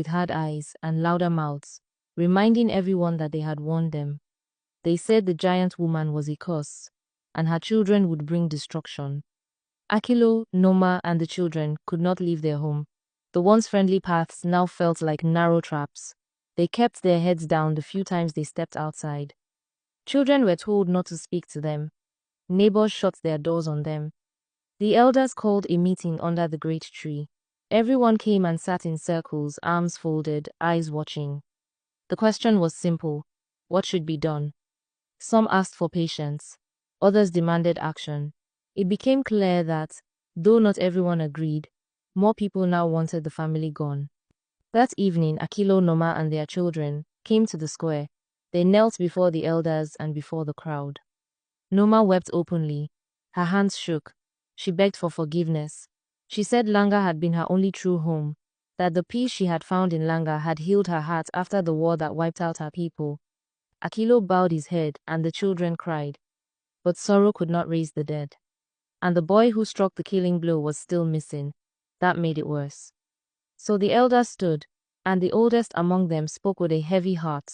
with hard eyes and louder mouths, reminding everyone that they had warned them. They said the giant woman was a curse, and her children would bring destruction. Akilo, Noma, and the children could not leave their home. The once friendly paths now felt like narrow traps. They kept their heads down the few times they stepped outside. Children were told not to speak to them. Neighbors shut their doors on them. The elders called a meeting under the great tree. Everyone came and sat in circles, arms folded, eyes watching. The question was simple: what should be done? Some asked for patience. Others demanded action. It became clear that, though not everyone agreed, more people now wanted the family gone. That evening, Akilo, Noma, and their children came to the square. They knelt before the elders and before the crowd. Noma wept openly. Her hands shook. She begged for forgiveness. She said Langa had been her only true home, that the peace she had found in Langa had healed her heart after the war that wiped out her people. Akilo bowed his head, and the children cried. But sorrow could not raise the dead. And the boy who struck the killing blow was still missing. That made it worse. So the elders stood, and the oldest among them spoke with a heavy heart.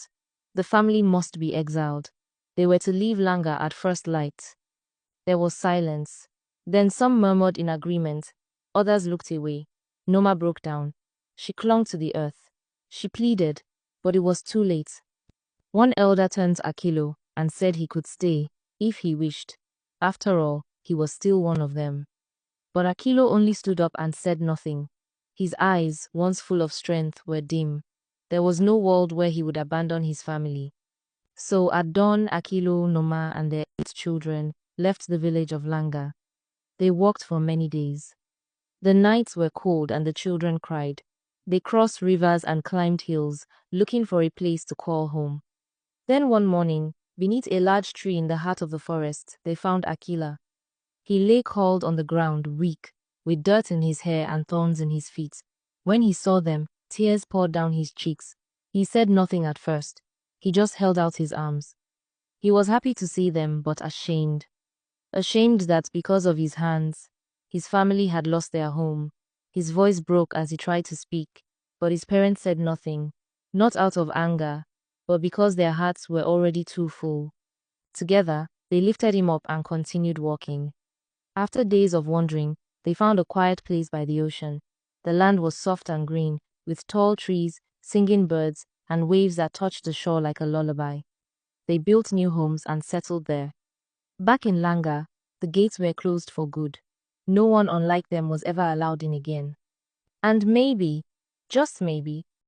The family must be exiled. They were to leave Langa at first light. There was silence. Then some murmured in agreement. Others looked away. Noma broke down. She clung to the earth. She pleaded, but it was too late. One elder turned to Akilo and said he could stay, if he wished. After all, he was still one of them. But Akilo only stood up and said nothing. His eyes, once full of strength, were dim. There was no world where he would abandon his family. So at dawn, Akilo, Noma, and their 8 children left the village of Langa. They walked for many days. The nights were cold and the children cried. They crossed rivers and climbed hills, looking for a place to call home. Then one morning, beneath a large tree in the heart of the forest, they found Akila. He lay curled on the ground, weak, with dirt in his hair and thorns in his feet. When he saw them, tears poured down his cheeks. He said nothing at first. He just held out his arms. He was happy to see them, but ashamed. Ashamed that because of his hands, his family had lost their home. His voice broke as he tried to speak, but his parents said nothing, not out of anger, but because their hearts were already too full. Together, they lifted him up and continued walking. After days of wandering, they found a quiet place by the ocean. The land was soft and green, with tall trees, singing birds, and waves that touched the shore like a lullaby. They built new homes and settled there. Back in Langa, the gates were closed for good. No one unlike them was ever allowed in again. And maybe, just maybe,